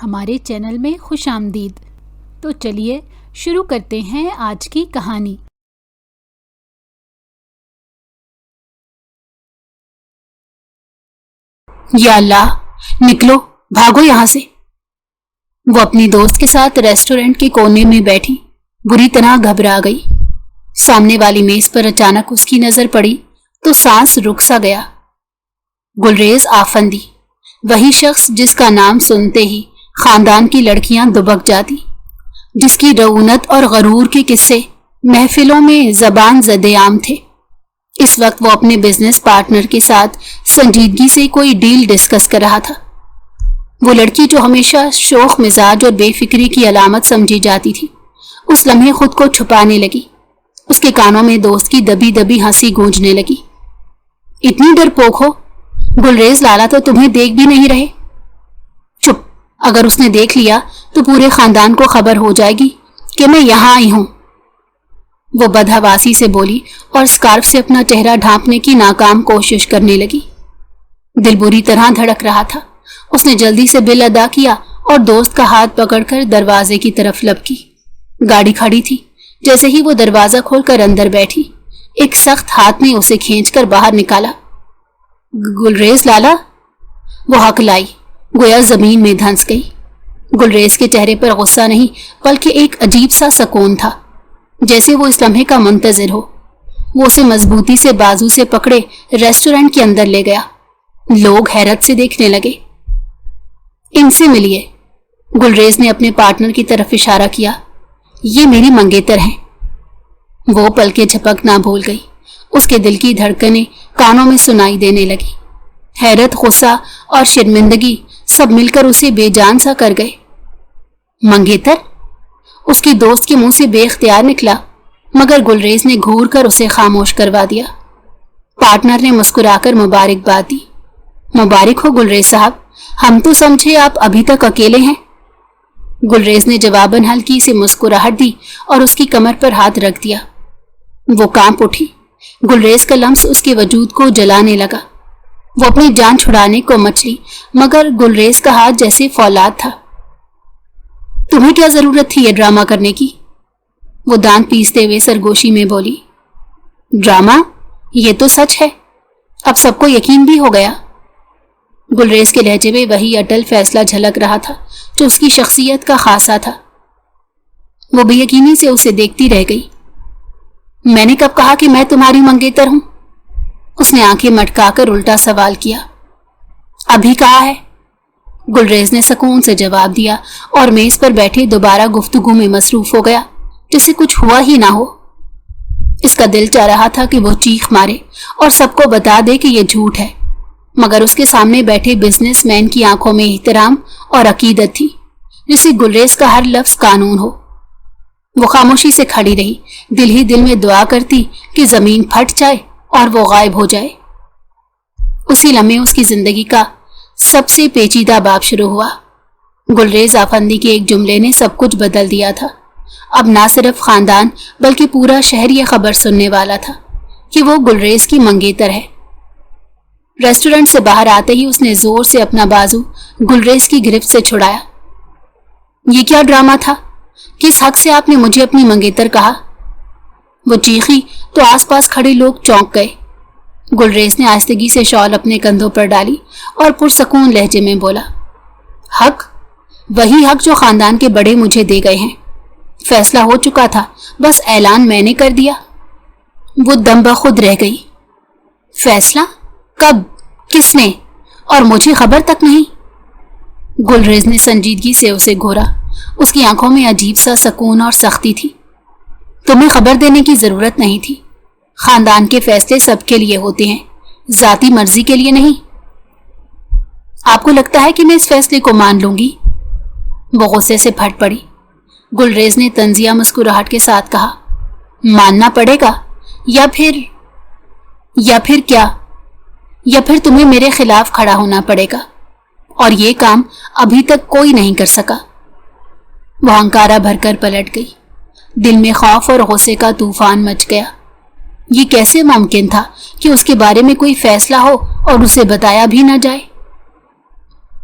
ہمارے چینل میں خوش آمدید۔ تو چلیے شروع کرتے ہیں آج کی کہانی۔ یا اللہ، نکلو، بھاگو یہاں سے۔ وہ اپنی دوست کے ساتھ ریسٹورنٹ کے کونے میں بیٹھی بری طرح گھبرا گئی۔ سامنے والی میز پر اچانک اس کی نظر پڑی تو سانس رک سا گیا۔ گلریز آفندی، وہی شخص جس کا نام سنتے ہی خاندان کی لڑکیاں دبک جاتی، جس کی رعونت اور غرور کے قصے محفلوں میں زبان زدے عام تھے۔ اس وقت وہ اپنے بزنس پارٹنر کے ساتھ سنجیدگی سے کوئی ڈیل ڈسکس کر رہا تھا۔ وہ لڑکی جو ہمیشہ شوخ مزاج اور بے فکری کی علامت سمجھی جاتی تھی، اس لمحے خود کو چھپانے لگی۔ اس کے کانوں میں دوست کی دبی دبی ہنسی گونجنے لگی۔ اتنی ڈرپوک ہو؟ گلریز لالا تو تمہیں دیکھ بھی نہیں رہے۔ چپ، اگر اس نے دیکھ لیا تو پورے خاندان کو خبر ہو جائے گی کہ میں یہاں آئی ہوں۔ وہ بدحواسی سے بولی اور اسکارف سے اپنا چہرہ ڈھانپنے کی ناکام کوشش کرنے لگی۔ دل بری طرح دھڑک رہا تھا۔ اس نے جلدی سے بل ادا کیا اور دوست کا ہاتھ پکڑ کر دروازے کی طرف لپکی۔ گاڑی کھڑی تھی۔ جیسے ہی وہ دروازہ کھول کر اندر بیٹھی، ایک سخت ہاتھ نے اسے کھینچ کر باہر نکالا۔ گلریز لالا، وہ ہکلائی، گویا زمین میں دھنس گئی۔ گلریز کے چہرے پر غصہ نہیں بلکہ ایک عجیب سا سکون تھا، جیسے وہ اس لمحے کا منتظر ہو۔ وہ اسے مضبوطی سے بازو سے پکڑے ریسٹورنٹ کے اندر لے گیا۔ لوگ حیرت سے دیکھنے لگے۔ ان سے ملیے، گلریز نے اپنے پارٹنر کی طرف اشارہ کیا۔ یہ میری منگیتر ہیں۔ وہ پل کے جھپک نہ بھول گئی۔ اس کے دل کی دھڑکنیں کانوں میں سنائی دینے لگی۔ حیرت، غصہ اور شرمندگی سب مل کر اسے بے جان سا کر گئے۔ منگیتر؟ اس کی دوست کے منہ سے بے اختیار نکلا، مگر گلریز نے گھور کر اسے خاموش کروا دیا۔ پارٹنر نے مسکرا کر مبارکباد دی۔ مبارک ہو گلریز صاحب، ہم تو سمجھے آپ ابھی تک اکیلے ہیں۔ گلریز نے جواباً ہلکی سی مسکراہٹ دی اور اس کی کمر پر ہاتھ رکھ دیا۔ وہ کانپ اٹھی۔ گلریز کا لمس اس کے وجود کو جلانے لگا۔ وہ اپنی جان چھڑانے کو مچلی، مگر گلریز کا ہاتھ جیسے فولاد تھا۔ تمہیں کیا ضرورت تھی یہ ڈرامہ کرنے کی؟ وہ دانت پیستے ہوئے سرگوشی میں بولی۔ ڈرامہ؟ یہ تو سچ ہے، اب سب کو یقین بھی ہو گیا۔ گلریز کے لہجے میں وہی اٹل فیصلہ جھلک رہا تھا جو اس کی شخصیت کا خاصہ تھا۔ وہ بے یقینی سے اسے دیکھتی رہ گئی۔ میں نے کب کہا کہ میں تمہاری منگیتر ہوں؟ اس نے آنکھیں مٹکا کر الٹا سوال کیا۔ ابھی کہا ہے، گلریز نے سکون سے جواب دیا اور میز پر بیٹھے دوبارہ گفتگو میں مصروف ہو گیا، جیسے کچھ ہوا ہی نہ ہو۔ اس کا دل چاہ رہا تھا کہ وہ چیخ مارے اور سب کو بتا دے کہ یہ جھوٹ ہے، مگر اس کے سامنے بیٹھے بزنس مین کی آنکھوں میں احترام اور عقیدت تھی، جسے گلریز کا ہر لفظ قانون ہو۔ وہ خاموشی سے کھڑی رہی، دل ہی دل میں دعا کرتی کہ زمین پھٹ جائے اور وہ غائب ہو جائے۔ اسی لمحے اس کی زندگی کا سب سے پیچیدہ باب شروع ہوا۔ گلریز آفندی کے ایک جملے نے سب کچھ بدل دیا تھا۔ اب نہ صرف خاندان بلکہ پورا شہر یہ خبر سننے والا تھا کہ وہ گلریز کی منگیتر ہے۔ ریسٹورنٹ سے باہر آتے ہی اس نے زور سے اپنا بازو گلریز کی گرفت سے چھڑایا۔ یہ کیا ڈرامہ تھا؟ کس حق سے آپ نے مجھے اپنی منگیتر کہا؟ وہ چیخی تو آس پاس کھڑے لوگ چونک گئے۔ گلریز نے آہستگی سے شال اپنے کندھوں پر ڈالی اور پرسکون لہجے میں بولا، حق؟ وہی حق جو خاندان کے بڑے مجھے دے گئے ہیں۔ فیصلہ ہو چکا تھا، بس اعلان میں نے کر دیا۔ وہ دم بخود رہ گئی۔ فیصلہ؟ کب؟ کس نے؟ اور مجھے خبر تک نہیں؟ گلریز نے سنجیدگی سے اسے گھورا۔ اس کی آنکھوں میں عجیب سا سکون اور سختی تھی۔ تمہیں خبر دینے کی ضرورت نہیں تھی۔ خاندان کے فیصلے سب کے لیے ہوتے ہیں، ذاتی مرضی کے لیے نہیں۔ آپ کو لگتا ہے کہ میں اس فیصلے کو مان لوں گی؟ وہ غصے سے پھٹ پڑی۔ گلریز نے طنزیہ مسکراہٹ کے ساتھ کہا، ماننا پڑے گا یا پھر کیا؟ یا پھر تمہیں میرے خلاف کھڑا ہونا پڑے گا، اور یہ کام ابھی تک کوئی نہیں کر سکا۔ وہ ہنکارا بھر کر پلٹ گئی۔ دل میں خوف اور غصے کا طوفان مچ گیا۔ یہ کیسے ممکن تھا کہ اس کے بارے میں کوئی فیصلہ ہو اور اسے بتایا بھی نہ جائے؟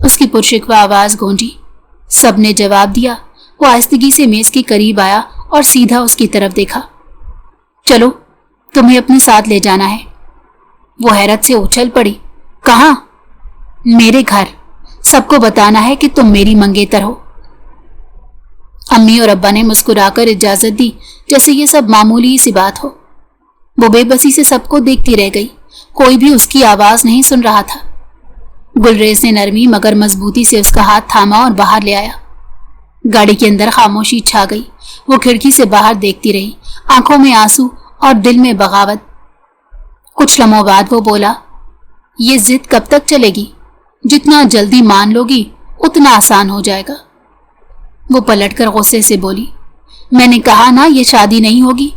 اس کی پرشکوہ آواز گونجی۔ سب نے جواب دیا۔ وہ آہستگی سے میز کے قریب آیا اور سیدھا اس کی طرف دیکھا۔ چلو، تمہیں اپنے ساتھ لے جانا ہے۔ وہ حیرت سے اچھل پڑی۔ کہاں؟ میرے گھر۔ سب کو بتانا ہے کہ تم میری منگیتر ہو۔ امی اور ابا نے مسکرا کر اجازت دی، جیسے یہ سب معمولی سی بات ہو۔ وہ بے بسی سے سب کو دیکھتی رہ گئی۔ کوئی بھی اس کی آواز نہیں سن رہا تھا۔ گلریز نے نرمی مگر مضبوطی سے اس کا ہاتھ تھاما اور باہر لے آیا۔ گاڑی کے اندر خاموشی چھا گئی۔ وہ کھڑکی سے باہر دیکھتی رہی، آنکھوں میں آنسو اور دل میں بغاوت۔ کچھ لمحوں بعد وہ بولا، یہ ضد کب تک چلے گی؟ جتنا جلدی مان لو گی اتنا آسان ہو جائے گا۔ وہ پلٹ کر غصے سے بولی، میں نے کہا نا یہ شادی نہیں ہوگی۔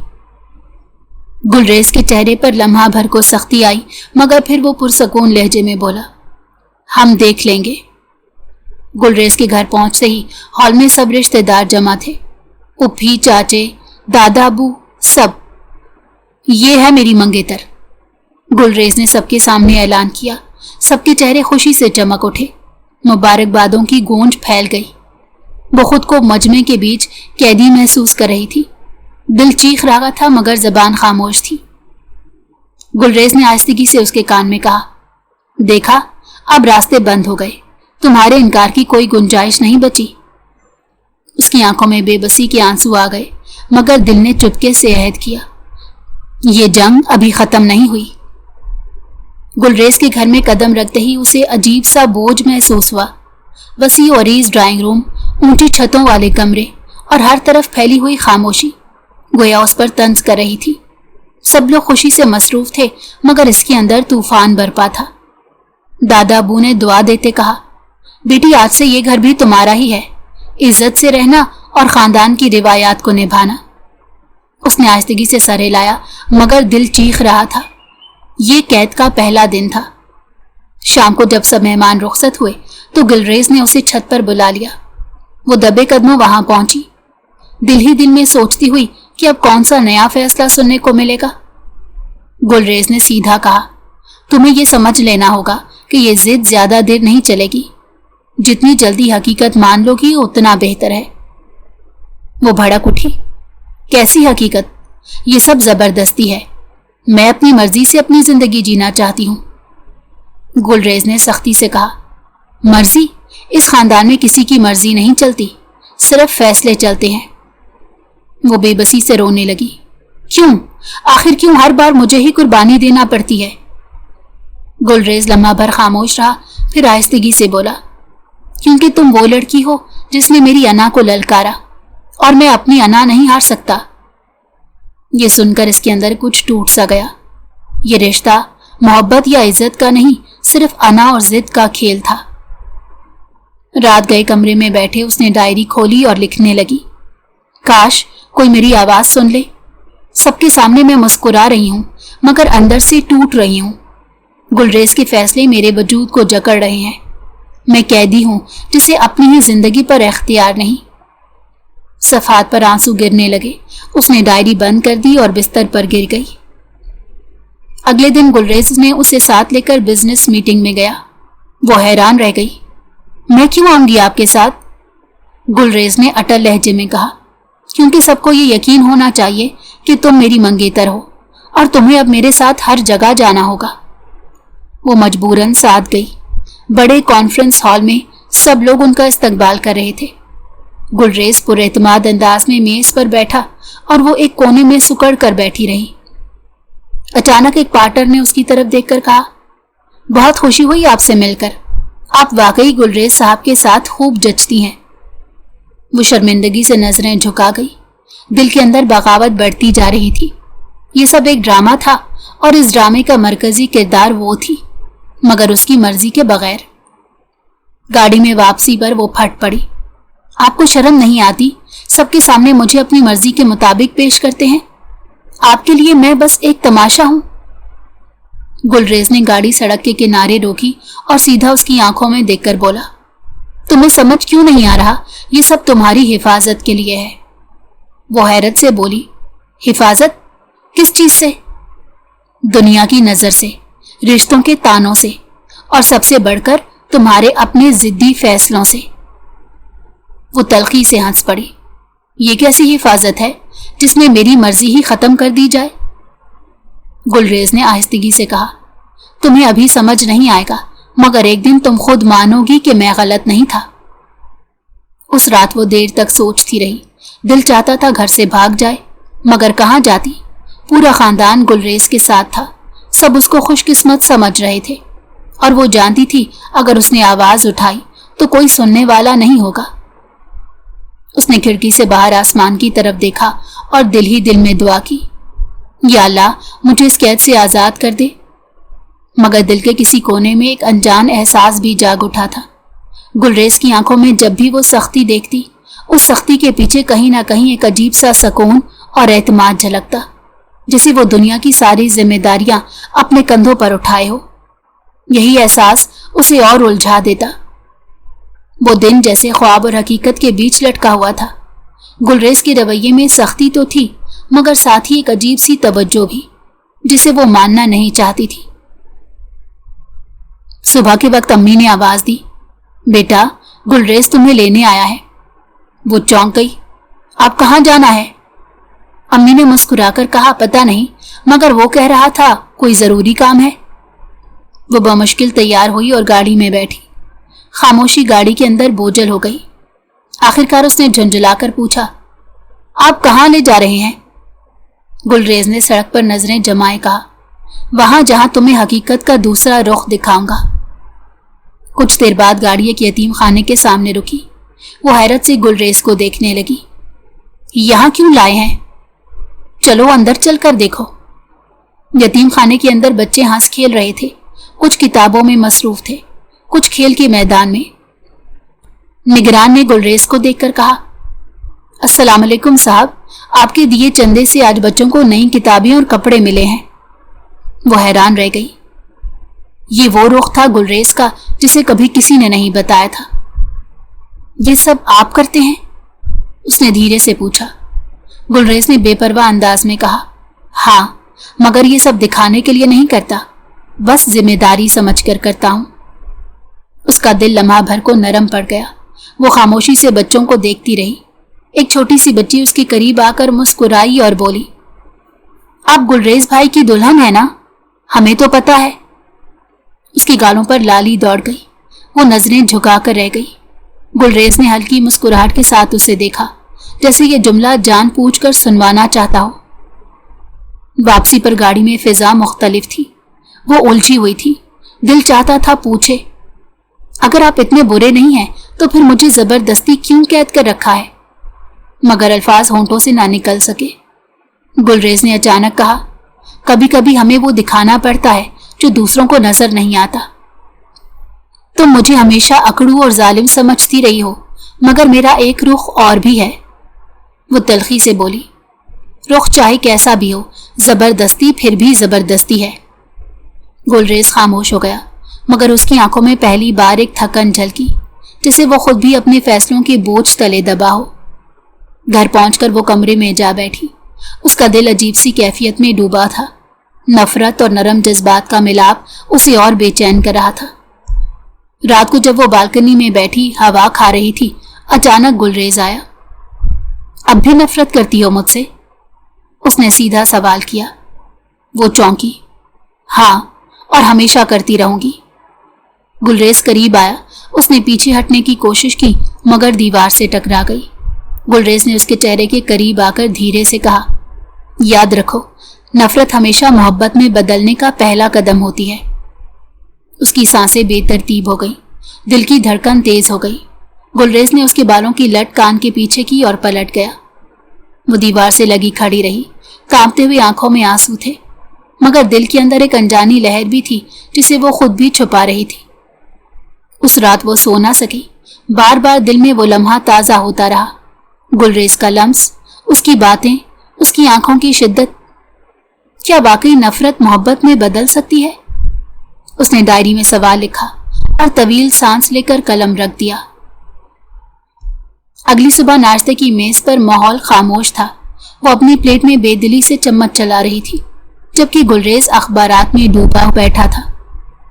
گلریز کے چہرے پر لمحہ بھر کو سختی آئی، مگر پھر وہ پرسکون لہجے میں بولا، ہم دیکھ لیں گے۔ گلریز کے گھر پہنچتے ہی ہال میں سب رشتہ دار جمع تھے، پھوپھی، چاچے، دادا، ابو، سب۔ یہ ہے میری منگیتر۔ گلریز نے سب کے سامنے اعلان کیا۔ سب کے چہرے خوشی سے چمک اٹھے، مبارکبادوں کی گونج پھیل گئی۔ وہ خود کو مجمع کے بیچ قیدی محسوس کر رہی تھی۔ دل چیخ رہا تھا مگر زبان خاموش تھی۔ گلریز نے آہستگی سے اس کے کان میں کہا، دیکھا، اب راستے بند ہو گئے، تمہارے انکار کی کوئی گنجائش نہیں بچی۔ اس کی آنکھوں میں بے بسی کے آنسو آ گئے، مگر دل نے چپکے سے عہد کیا، یہ جنگ ابھی ختم نہیں ہوئی۔ گلریز کے گھر میں قدم رکھتے ہی اسے عجیب سا بوجھ محسوس ہوا۔ وسیع و عریض ڈرائنگ روم، اونچی چھتوں والے کمرے اور ہر طرف پھیلی ہوئی خاموشی گویا اس پر طنز کر رہی تھی۔ سب لوگ خوشی سے مصروف تھے مگر اس کے اندر طوفان برپا تھا۔ دادا ابو نے دعا دیتے کہا، بیٹی آج سے یہ گھر بھی تمہارا ہی ہے، عزت سے رہنا اور خاندان کی روایات کو نبھانا۔ اس نے آہستگی سے سر ہلایا مگر دل چیخ رہا تھا۔ یہ قید کا پہلا دن تھا۔ شام کو جب سب مہمان رخصت ہوئے تو گلریز نے اسے چھت پر بلا لیا۔ وہ دبے قدموں وہاں پہنچی، دل ہی دل میں سوچتی ہوئی کہ اب کون سا نیا فیصلہ سننے کو ملے گا۔ گلریز نے سیدھا کہا، تمہیں یہ سمجھ لینا ہوگا کہ یہ ضد زیادہ دیر نہیں چلے گی۔ جتنی جلدی حقیقت مان لو گی اتنا بہتر ہے۔ وہ بھڑک اٹھی، کیسی حقیقت؟ یہ سب زبردستی ہے۔ میں اپنی مرضی سے اپنی زندگی جینا چاہتی ہوں۔ گلریز نے سختی سے کہا، مرضی؟ اس خاندان میں کسی کی مرضی نہیں چلتی، صرف فیصلے چلتے ہیں۔ وہ بے بسی سے رونے لگی۔ کیوں؟ آخر کیوں ہر بار مجھے ہی قربانی دینا پڑتی ہے؟ گلریز لمحہ بھر خاموش رہا، پھر آہستگی سے بولا، کیونکہ تم وہ لڑکی ہو جس نے میری انا کو للکارا، اور میں اپنی انا نہیں ہار سکتا۔ یہ سن کر اس کے اندر کچھ ٹوٹ سا گیا۔ یہ رشتہ محبت یا عزت کا نہیں، صرف انا اور ضد کا کھیل تھا۔ رات گئے کمرے میں بیٹھے اس نے ڈائری کھولی اور لکھنے لگی، کاش کوئی میری آواز سن لے۔ سب کے سامنے میں مسکرا رہی ہوں مگر اندر سے ٹوٹ رہی ہوں۔ گلریز کے فیصلے میرے وجود کو جکڑ رہے ہیں۔ میں قیدی ہوں جسے اپنی ہی زندگی پر اختیار نہیں۔ صفحات پر آنسو گرنے لگے۔ اس نے ڈائری بند کر دی اور بستر پر گر گئی۔ اگلے دن گلریز نے اسے ساتھ لے کر بزنس میٹنگ میں گیا۔ وہ حیران رہ گئی۔ میں کیوں آؤں گی آپ کے ساتھ؟ گلریز نے اٹل لہجے میں کہا، کیونکہ سب کو یہ یقین ہونا چاہیے کہ تم میری منگیتر ہو اور تمہیں اب میرے ساتھ ہر جگہ جانا ہوگا۔ وہ مجبوراً ساتھ گئی۔ بڑے کانفرنس ہال میں سب لوگ ان کا استقبال کر رہے تھے۔ گلریز پر اعتماد انداز میں میز پر بیٹھا اور وہ ایک کونے میں سکڑ کر بیٹھی رہی۔ اچانک ایک پارٹنر نے اس کی طرف دیکھ کر کہا، بہت خوشی ہوئی آپ سے مل کر، آپ واقعی گلریز صاحب کے ساتھ خوب جچتی ہیں۔ وہ شرمندگی سے نظریں جھکا گئی۔ دل کے اندر بغاوت بڑھتی جا رہی تھی۔ یہ سب ایک ڈرامہ تھا اور اس ڈرامے کا مرکزی کردار وہ تھی، مگر اس کی مرضی کے بغیر۔ گاڑی میں واپسی پر وہ پھٹ پڑی، آپ کو شرم نہیں آتی؟ سب کے سامنے مجھے اپنی مرضی کے مطابق پیش کرتے ہیں۔ آپ کے لیے میں بس ایک تماشا ہوں۔ گلریز نے گاڑی سڑک کے کنارے روکی اور سیدھا اس کی آنکھوں میں دیکھ کر بولا، تمہیں سمجھ کیوں نہیں آ رہا؟ یہ سب تمہاری حفاظت کے لیے ہے۔ وہ حیرت سے بولی، حفاظت؟ کس چیز سے؟ دنیا کی نظر سے، رشتوں کے تانوں سے، اور سب سے بڑھ کر تمہارے اپنے ضدی فیصلوں سے۔ وہ تلخی سے ہنس پڑی۔ یہ کیسی حفاظت ہے جس میں میری مرضی ہی ختم کر دی جائے؟ گلریز نے آہستگی سے کہا، تمہیں ابھی سمجھ نہیں آئے گا، مگر ایک دن تم خود مانو گی کہ میں غلط نہیں تھا۔ اس رات وہ دیر تک سوچتی رہی۔ دل چاہتا تھا گھر سے بھاگ جائے، مگر کہاں جاتی؟ پورا خاندان گلریز کے ساتھ تھا، سب اس کو خوش قسمت سمجھ رہے تھے، اور وہ جانتی تھی اگر اس نے آواز اٹھائی تو کوئی سننے والا نہیں ہوگا۔ اس نے کھڑکی سے باہر آسمان کی طرف دیکھا اور دل ہی دل میں دعا کی، یا اللہ مجھے اس قید سے آزاد کر دے۔ مگر دل کے کسی کونے میں ایک انجان احساس بھی جاگ اٹھا تھا۔ گلریز کی آنکھوں میں جب بھی وہ سختی دیکھتی، اس سختی کے پیچھے کہیں نہ کہیں ایک عجیب سا سکون اور اعتماد جھلکتا، جیسے وہ دنیا کی ساری ذمہ داریاں اپنے کندھوں پر اٹھائے ہو۔ یہی احساس اسے اور الجھا دیتا۔ وہ دن جیسے خواب اور حقیقت کے بیچ لٹکا ہوا تھا۔ گلریز کے رویے میں سختی تو تھی، مگر ساتھ ہی ایک عجیب سی توجہ بھی، جسے وہ ماننا نہیں چاہتی تھی۔ صبح کے وقت امی نے آواز دی، بیٹا گلریز تمہیں لینے آیا ہے۔ وہ چونک گئی، آپ کہاں جانا ہے؟ امی نے مسکرا کر کہا، پتہ نہیں، مگر وہ کہہ رہا تھا کوئی ضروری کام ہے۔ وہ بمشکل تیار ہوئی اور گاڑی میں بیٹھی۔ خاموشی گاڑی کے اندر بوجھل ہو گئی۔ آخرکار اس نے جھنجھلا کر پوچھا، آپ کہاں لے جا رہے ہیں؟ گلریز نے سڑک پر نظریں جمائے کہا، وہاں جہاں تمہیں حقیقت کا دوسرا رخ دکھاؤں گا۔ کچھ دیر بعد گاڑی ایک یتیم خانے کے سامنے رکی۔ وہ حیرت سے گلریز کو دیکھنے لگی۔ یہاں کیوں لائے ہیں؟ چلو اندر چل کر دیکھو۔ یتیم خانے کے اندر بچے ہنس کھیل رہے تھے، کچھ کتابوں میں مصروف تھے، کچھ کھیل کے میدان میں۔ نگران نے گلریز کو دیکھ کر کہا، السلام علیکم صاحب، آپ کے دیے چندے سے آج بچوں کو نئی کتابیں اور کپڑے ملے ہیں۔ وہ حیران رہ گئی۔ یہ وہ رخ تھا گلریز کا جسے کبھی کسی نے نہیں بتایا تھا۔ یہ سب آپ کرتے ہیں؟ اس نے دھیرے سے پوچھا۔ گلریز نے بے پرواہ انداز میں کہا، ہاں، مگر یہ سب دکھانے کے لیے نہیں کرتا، بس ذمہ داری سمجھ کر کرتا ہوں۔ اس کا دل لمحہ بھر کو نرم پڑ گیا۔ وہ خاموشی سے بچوں کو دیکھتی رہی۔ ایک چھوٹی سی بچی اس کے قریب آ کر مسکرائی اور بولی، آپ گلریز بھائی کی دلہن ہے نا؟ ہمیں تو پتا ہے۔ اس کی گالوں پر لالی دوڑ گئی۔ وہ نظریں جھکا کر رہ گئی۔ گلریز نے ہلکی مسکراہٹ کے ساتھ اسے دیکھا، جیسے یہ جملہ جان پوچھ کر سنوانا چاہتا ہو۔ واپسی پر گاڑی میں فضا مختلف تھی۔ وہ الجھی ہوئی تھی۔ دل چاہتا تھا پوچھے، اگر آپ اتنے برے نہیں ہیں تو پھر مجھے زبردستی کیوں قید کر رکھا ہے؟ مگر الفاظ ہونٹوں سے نہ نکل سکے۔ گلریز نے اچانک کہا، کبھی کبھی ہمیں وہ دکھانا پڑتا ہے جو دوسروں کو نظر نہیں آتا۔ تم مجھے ہمیشہ اکڑو اور ظالم سمجھتی رہی ہو، مگر میرا ایک رخ اور بھی ہے۔ وہ تلخی سے بولی، رخ چاہے کیسا بھی ہو، زبردستی پھر بھی زبردستی ہے۔ گلریز خاموش ہو گیا، مگر اس کی آنکھوں میں پہلی بار ایک تھکن جھلکی، جسے وہ خود بھی اپنے فیصلوں کے بوجھ تلے دبا ہو۔ گھر پہنچ کر وہ کمرے میں جا بیٹھی۔ اس کا دل عجیب سی کیفیت میں ڈوبا تھا۔ نفرت اور نرم جذبات کا ملاپ اسے اور بے چین کر رہا تھا۔ رات کو جب وہ بالکنی میں بیٹھی ہوا کھا رہی تھی، اچانک گلریز آیا۔ اب بھی نفرت کرتی ہو مجھ سے؟ اس نے سیدھا سوال کیا۔ وہ چونکی۔ ہاں، اور ہمیشہ کرتی رہوں گی۔ گلریز قریب آیا۔ اس نے پیچھے ہٹنے کی کوشش کی، مگر دیوار سے ٹکرا گئی۔ گلریز نے اس کے چہرے کے قریب آ کر دھیرے سے کہا، یاد رکھو، نفرت ہمیشہ محبت میں بدلنے کا پہلا قدم ہوتی ہے۔ اس کی سانسیں بے ترتیب ہو گئی، دل کی دھڑکن تیز ہو گئی۔ گلریز نے اس کے بالوں کی لٹ کان کے پیچھے کی اور پلٹ گیا۔ وہ دیوار سے لگی کھڑی رہی، کانپتے ہوئے آنکھوں میں آنسو تھے، مگر دل کے اندر ایک انجانی لہر بھی تھی جسے وہ خود بھی چھپا رہی تھی۔ اس رات وہ سو نہ سکی، بار بار دل میں وہ لمحہ تازہ ہوتا رہا۔ گلریز کا لمس، اس کی باتیں، اس کی آنکھوں کی شدت۔ کیا واقعی نفرت محبت میں بدل سکتی ہے؟ اس نے ڈائری میں سوال لکھا اور طویل سانس لے کر قلم رکھ دیا۔ اگلی صبح ناشتے کی میز پر ماحول خاموش تھا۔ وہ اپنی پلیٹ میں بے دلی سے چمچ چلا رہی تھی، جبکہ گلریز اخبارات میں ڈوبا بیٹھا تھا۔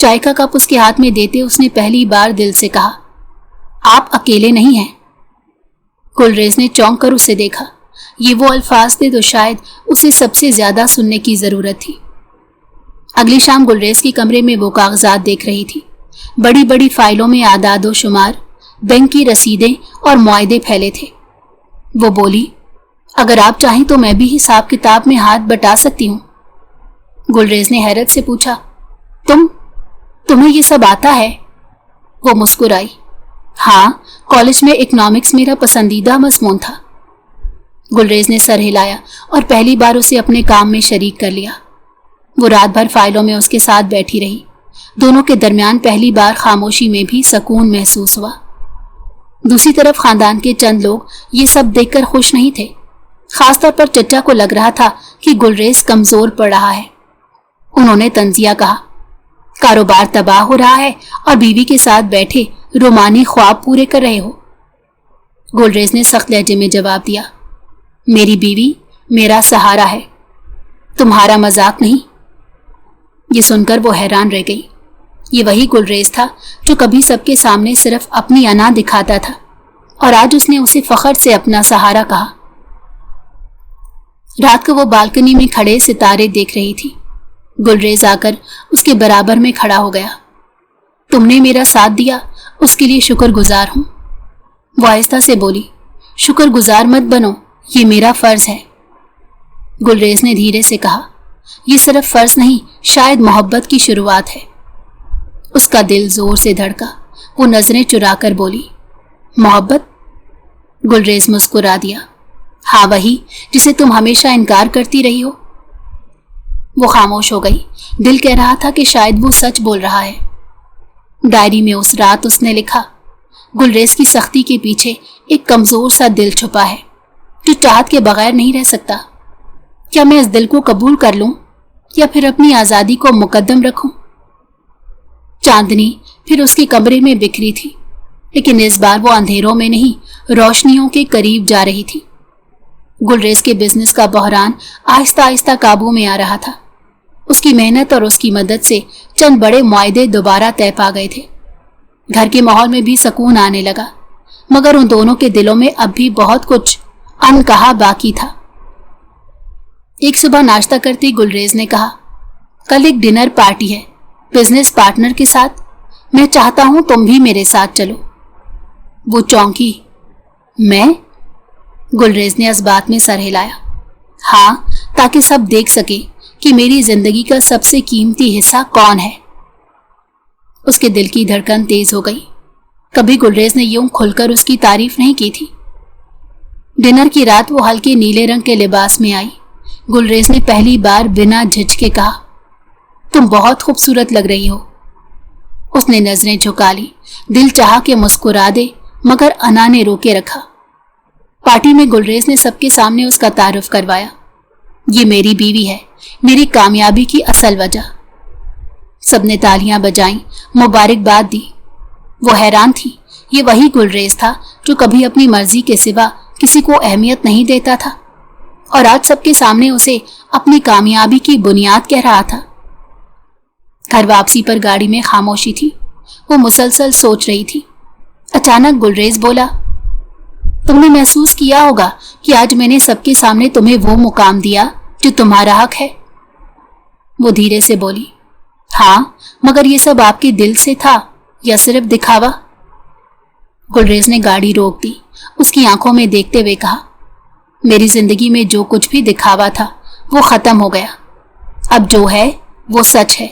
چائے کا کپ اس کے ہاتھ میں دیتے اس نے پہلی بار دل سے کہا، آپ اکیلے نہیں ہیں۔ گلریز نے چونک کر اسے دیکھا۔ یہ وہ الفاظ تھے تو شاید اسے سب سے زیادہ سننے کی ضرورت تھی۔ اگلی شام گلریز کے کمرے میں وہ کاغذات دیکھ رہی تھی۔ بڑی بڑی فائلوں میں اعداد و شمار، بینک کی رسیدیں اور معاہدے پھیلے تھے۔ وہ بولی، اگر آپ چاہیں تو میں بھی حساب کتاب میں ہاتھ بٹا سکتی ہوں۔ گلریز نے حیرت سے پوچھا، تمہیں یہ سب آتا ہے؟ وہ مسکرائی، ہاں، کالج میں اکنامکس میرا پسندیدہ مضمون تھا۔ گلریز نے سر ہلایا اور پہلی بار اسے اپنے کام میں شریک کر لیا۔ وہ رات بھر فائلوں میں اس کے ساتھ بیٹھی رہی۔ دونوں کے درمیان پہلی بار خاموشی میں بھی سکون محسوس ہوا۔ دوسری طرف خاندان کے چند لوگ یہ سب دیکھ کر خوش نہیں تھے۔ خاص طور پر چچا کو لگ رہا تھا کہ گلریز کمزور پڑ رہا ہے۔ انہوں نے طنزیہ کہا، کاروبار تباہ ہو رہا ہے اور بیوی کے ساتھ بیٹھے رومانی خواب پورے کر رہے ہو۔ گلریز نے سخت لہجے میں جواب دیا، میری بیوی میرا سہارا ہے، تمہارا مذاق نہیں۔ یہ سن کر وہ حیران رہ گئی۔ یہ وہی گلریز تھا جو کبھی سب کے سامنے صرف اپنی انا دکھاتا تھا، اور آج اس نے اسے فخر سے اپنا سہارا کہا۔ رات کو وہ بالکنی میں کھڑے ستارے دیکھ رہی تھی۔ گلریز آ کر اس کے برابر میں کھڑا ہو گیا۔ تم نے میرا ساتھ دیا، اس کے لیے شکر گزار ہوں۔ وہ آہستہ سے بولی، شکر گزار مت بنو، یہ میرا فرض ہے۔ گلریز نے دھیرے سے کہا، یہ صرف فرض نہیں، شاید محبت کی شروعات ہے۔ اس کا دل زور سے دھڑکا۔ وہ نظریں چرا کر بولی، محبت؟ گلریز مسکرا دیا، ہاں وہی جسے تم ہمیشہ انکار کرتی رہی ہو۔ وہ خاموش ہو گئی۔ دل کہہ رہا تھا کہ شاید وہ سچ بول رہا ہے۔ ڈائری میں اس رات اس نے لکھا، گلریز کی سختی کے پیچھے ایک کمزور سا دل چھپا ہے جو چاہت کے بغیر نہیں رہ سکتا۔ کیا میں اس دل کو قبول کر لوں یا پھر اپنی آزادی کو مقدم رکھوں؟ چاندنی پھر اس کے کمرے میں بکھری تھی، لیکن اس بار وہ اندھیروں میں نہیں، روشنیوں کے قریب جا رہی تھی۔ گلریز کے بزنس کا بحران آہستہ آہستہ قابو میں آ رہا تھا۔ اس کی محنت اور اس کی مدد سے چند بڑے معاہدے دوبارہ طے پا گئے تھے۔ گھر کے ماحول میں بھی سکون آنے لگا، مگر ان دونوں کے دلوں میں اب بھی بہت کچھ انکہا باقی تھا۔ ایک صبح ناشتہ کرتے گلریز نے کہا، کل ایک ڈنر پارٹی ہے بزنس پارٹنر کے ساتھ، میں چاہتا ہوں تم بھی میرے ساتھ چلو۔ وہ چونکی، میں؟ گلریز نے اس بات میں سر ہلایا، ہاں، تاکہ سب دیکھ سکے کہ میری زندگی کا سب سے قیمتی حصہ کون ہے۔ اس کے دل کی دھڑکن تیز ہو گئی۔ کبھی گلریز نے یوں کھل کر اس کی تعریف نہیں کی تھی۔ ڈنر کی رات وہ ہلکے نیلے رنگ کے لباس میں آئی۔ گلریز نے پہلی بار بنا جھجکے کہا، تم بہت خوبصورت لگ رہی ہو۔ اس نے نظریں جھکا لی۔ دل چاہا کہ مسکرا دے، مگر انا نے روکے رکھا۔ پارٹی میں گلریز نے سب کے سامنے اس کا تعارف کروایا، یہ میری بیوی ہے، میری کامیابی کی اصل وجہ۔ سب نے تالیاں بجائیں، مبارکباد دی۔ وہ حیران تھی، یہ وہی گلریز تھا جو کبھی اپنی مرضی کے سوا کسی کو اہمیت نہیں دیتا تھا، اور آج سب کے سامنے اسے اپنی کامیابی کی بنیاد کہہ رہا تھا۔ گھر واپسی پر گاڑی میں خاموشی تھی۔ وہ مسلسل سوچ رہی تھی۔ اچانک گلریز بولا، تم نے محسوس کیا ہوگا کہ آج میں نے سب کے سامنے تمہیں وہ مقام دیا جو تمہارا حق ہے۔ وہ دھیرے سے بولی، ہاں، مگر یہ سب آپ کے دل سے تھا یا صرف دکھاوا؟ گلریز نے گاڑی روک دی۔ اس کی آنکھوں میں دیکھتے ہوئے کہا، میری زندگی میں جو کچھ بھی دکھاوا تھا وہ ختم ہو گیا۔ اب جو ہے وہ سچ ہے،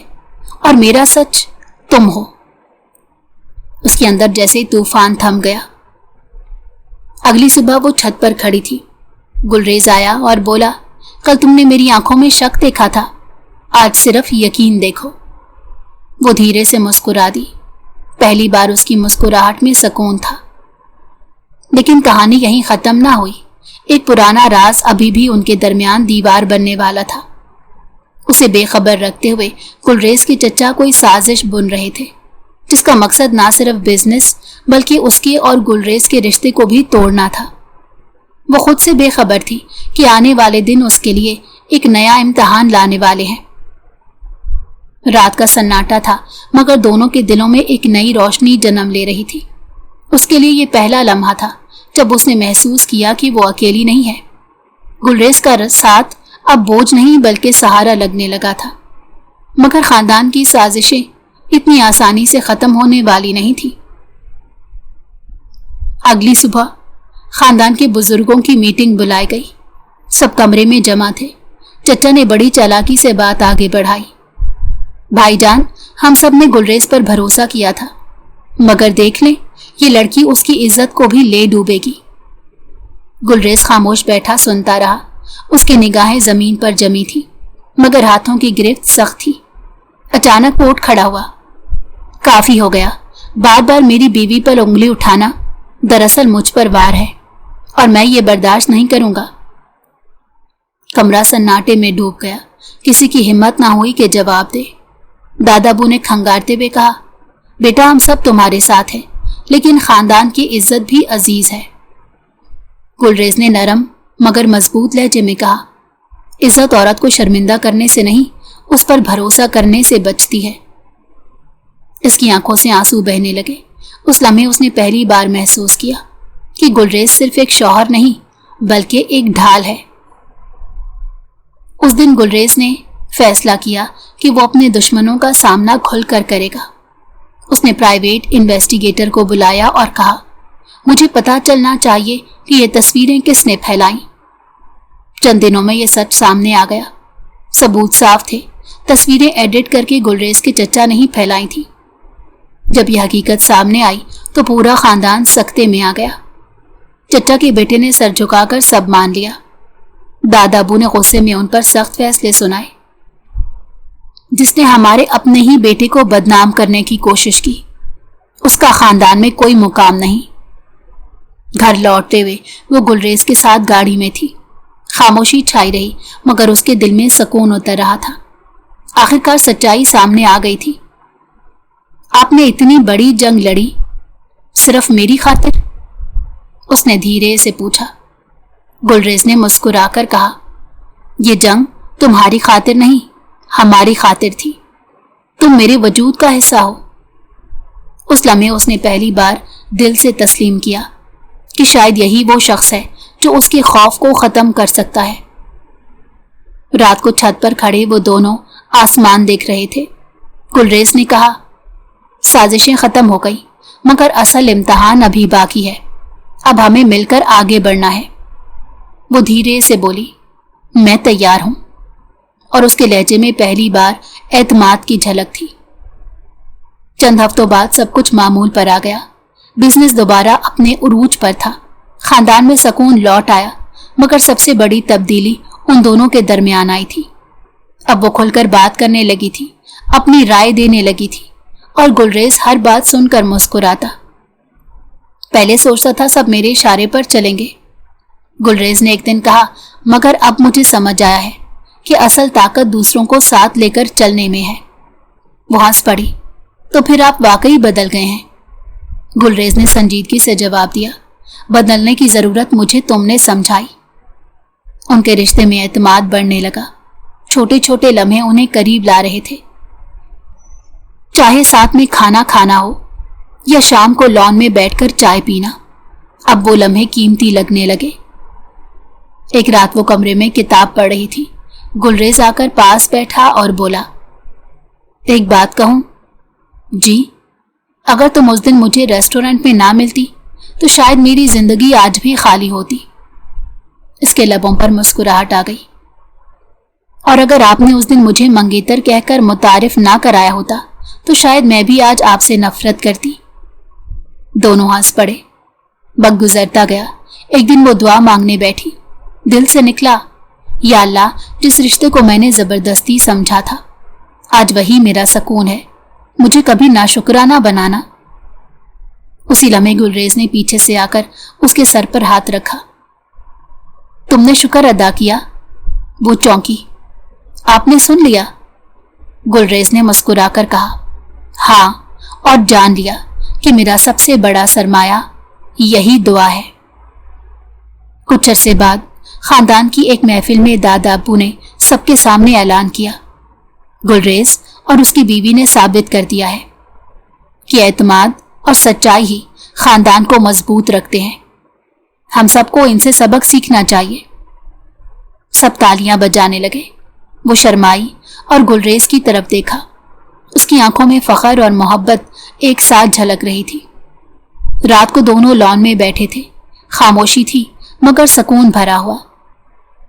اور میرا سچ تم ہو۔ اس کے اندر جیسے طوفان تھم گیا۔ اگلی صبح وہ چھت پر کھڑی تھی۔ گلریز آیا اور بولا، کل تم نے میری آنکھوں میں شک دیکھا تھا، آج صرف یقین دیکھو۔ وہ دھیرے سے مسکرا دی۔ پہلی بار اس کی مسکراہٹ میں سکون تھا۔ لیکن کہانی یہیں ختم نہ ہوئی۔ ایک پرانا راز ابھی بھی ان کے درمیان دیوار بننے والا تھا۔ اسے بے خبر رکھتے ہوئے گلریز کے چچا کوئی سازش بن رہے تھے، جس کا مقصد نہ صرف بزنس بلکہ اس کے اور گلریز کے رشتے کو بھی توڑنا تھا۔ وہ خود سے بے خبر تھی کہ آنے والے دن اس کے لیے ایک نیا امتحان لانے والے ہیں۔ رات کا سناٹا تھا مگر دونوں کے دلوں میں ایک نئی روشنی جنم لے رہی تھی۔ اس کے لیے یہ پہلا لمحہ تھا جب اس نے محسوس کیا کہ وہ اکیلی نہیں ہے۔ گلریز کا ساتھ اب بوجھ نہیں بلکہ سہارا لگنے لگا تھا، مگر خاندان کی سازشیں اتنی آسانی سے ختم ہونے والی نہیں تھی۔ اگلی صبح خاندان کے بزرگوں کی میٹنگ بلائی گئی۔ سب کمرے میں جمع تھے۔ چچا نے بڑی چالاکی سے بات آگے بڑھائی۔ بھائی جان، ہم سب نے گلریز پر بھروسہ کیا تھا، مگر دیکھ لیں یہ لڑکی اس کی عزت کو بھی لے ڈوبے گی۔ گلریز خاموش بیٹھا سنتا رہا۔ اس کی نگاہیں زمین پر جمی تھی مگر ہاتھوں کی گرفت سخت تھی۔ اچانک وہ اٹھ کھڑا ہوا۔ کافی ہو گیا، بار بار میری بیوی پر انگلی اٹھانا دراصل مجھ پر وار ہے اور میں یہ برداشت نہیں کروں گا۔ کمرہ سناٹے میں ڈوب گیا۔ کسی کی ہمت نہ ہوئی کہ جواب دے۔ دادا ابو نے کھنگارتے ہوئے کہا، بیٹا ہم سب تمہارے ساتھ ہیں، لیکن خاندان کی عزت بھی عزیز ہے۔ گلریز نے نرم مگر مضبوط لہجے میں کہا، عزت عورت کو شرمندہ کرنے سے نہیں، اس پر بھروسہ کرنے سے بچتی ہے۔ اس کی آنکھوں سے آنسو بہنے لگے۔ اس لمحے اس نے پہلی بار محسوس کیا کہ گلریز صرف ایک شوہر نہیں بلکہ ایک ڈھال ہے۔ اس دن گلریز نے فیصلہ کیا کہ وہ اپنے دشمنوں کا سامنا کھل کر کرے گا۔ اس نے پرائیویٹ انویسٹیگیٹر کو بلایا اور کہا، مجھے پتا چلنا چاہیے کہ یہ تصویریں کس نے پھیلائیں۔ چند دنوں میں یہ سچ سامنے آ گیا۔ ثبوت صاف تھے۔ تصویریں ایڈٹ کر کے گلریز کے چچا نے ہی پھیلائی تھی۔ جب یہ حقیقت سامنے آئی تو پورا خاندان سکتے میں آ گیا۔ چچا کے بیٹے نے سر جھکا کر سب مان لیا۔ دادا ابو نے غصے میں ان پر سخت فیصلے سنائے۔ جس نے ہمارے اپنے ہی بیٹے کو بدنام کرنے کی کوشش کی، اس کا خاندان میں کوئی مقام نہیں۔ گھر لوٹتے ہوئے وہ گلریز کے ساتھ گاڑی میں تھی۔ خاموشی چھائی رہی مگر اس کے دل میں سکون اتر رہا تھا۔ آخرکار سچائی سامنے آ گئی تھی۔ آپ نے اتنی بڑی جنگ لڑی صرف میری خاطر؟ اس نے دھیرے سے پوچھا۔ گلریز نے مسکرا کر کہا، یہ جنگ تمہاری خاطر نہیں، ہماری خاطر تھی۔ تم میرے وجود کا حصہ ہو۔ اس لمحے اس نے پہلی بار دل سے تسلیم کیا کہ شاید یہی وہ شخص ہے جو اس کے خوف کو ختم کر سکتا ہے۔ رات کو چھت پر کھڑے وہ دونوں آسمان دیکھ رہے تھے۔ گلریز نے کہا، سازشیں ختم ہو گئی مگر اصل امتحان ابھی باقی ہے۔ اب ہمیں مل کر آگے بڑھنا ہے۔ وہ دھیرے سے بولی، میں تیار ہوں، اور اس کے لہجے میں پہلی بار اعتماد کی جھلک تھی۔ چند ہفتوں بعد سب کچھ معمول پر آ گیا۔ بزنس دوبارہ اپنے عروج پر تھا۔ خاندان میں سکون لوٹ آیا مگر سب سے بڑی تبدیلی ان دونوں کے درمیان آئی تھی۔ اب وہ کھل کر بات کرنے لگی تھی، اپنی رائے دینے لگی تھی، اور گلریز ہر بات سن کر مسکراتا۔ پہلے سوچتا تھا سب میرے اشارے پر چلیں گے، گلریز نے ایک دن کہا، مگر اب مجھے سمجھ آیا ہے کہ اصل طاقت دوسروں کو ساتھ لے کر چلنے میں ہے۔ وہ ہنس پڑی، تو پھر آپ واقعی بدل گئے ہیں؟ گلریز نے سنجیدگی سے جواب دیا، بدلنے کی ضرورت مجھے تم نے سمجھائی۔ ان کے رشتے میں اعتماد بڑھنے لگا۔ چھوٹے چھوٹے لمحے انہیں قریب لا رہے تھے، چاہے ساتھ میں کھانا کھانا ہو یا شام کو لان میں بیٹھ کر چائے پینا، اب وہ لمحے قیمتی لگنے لگے۔ ایک رات وہ کمرے میں کتاب پڑھ رہی تھی۔ گلریز آ کر پاس بیٹھا اور بولا، ایک بات کہوں؟ جی؟ اگر تم اس دن مجھے ریسٹورنٹ میں نہ ملتی تو شاید میری زندگی آج بھی خالی ہوتی۔ اس کے لبوں پر مسکراہٹ آ گئی۔ اور اگر آپ نے اس دن مجھے منگیتر کہہ کر متعارف نہ کرایا ہوتا تو شاید میں بھی آج آپ سے نفرت کرتی۔ دونوں ہنس پڑے۔ وقت گزرتا گیا۔ ایک دن وہ دعا مانگنے بیٹھی۔ دل سے نکلا، یا اللہ، جس رشتے کو میں نے زبردستی سمجھا تھا آج وہی میرا سکون ہے، مجھے کبھی ناشکرانہ بنانا۔ اسی لمحے گلریز نے پیچھے سے آ کر اس کے سر پر ہاتھ رکھا۔ تم نے شکر ادا کیا؟ وہ چونکی۔ آپ نے سن لیا؟ گلریز نے مسکرا کر کہا، ہاں، اور جان لیا کہ میرا سب سے بڑا سرمایہ یہی دعا ہے۔ کچھ عرصے بعد خاندان کی ایک محفل میں دادا ابو نے سب کے سامنے اعلان کیا، گلریز اور اس کی بیوی نے ثابت کر دیا ہے کہ اعتماد اور سچائی ہی خاندان کو مضبوط رکھتے ہیں۔ ہم سب کو ان سے سبق سیکھنا چاہیے۔ سب تالیاں بجانے لگے۔ وہ شرمائی اور گلریز کی طرف دیکھا۔ اس کی آنکھوں میں فخر اور محبت ایک ساتھ جھلک رہی تھی۔ رات کو دونوں لان میں بیٹھے تھے۔ خاموشی تھی مگر سکون بھرا ہوا۔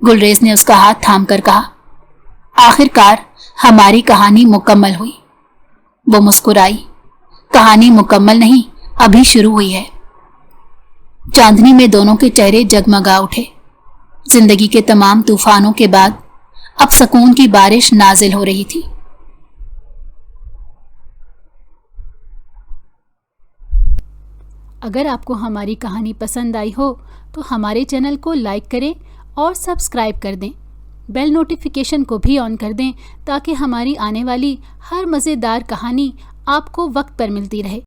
گلریز نے اس کا ہاتھ تھام کر کہا، آخر کار ہماری کہانی مکمل ہوئی۔ وہ مسکرائی، کہانی مکمل نہیں، ابھی شروع ہوئی ہے۔ چاندنی میں دونوں کے چہرے جگمگا اٹھے۔ زندگی کے تمام طوفانوں کے بعد اب سکون کی بارش نازل ہو رہی تھی۔ اگر آپ کو ہماری کہانی پسند آئی ہو تو ہمارے چینل کو لائک کریں اور سبسکرائب کر دیں۔ بیل نوٹیفیکیشن کو بھی آن کر دیں تاکہ ہماری آنے والی ہر مزیدار کہانی آپ کو وقت پر ملتی رہے۔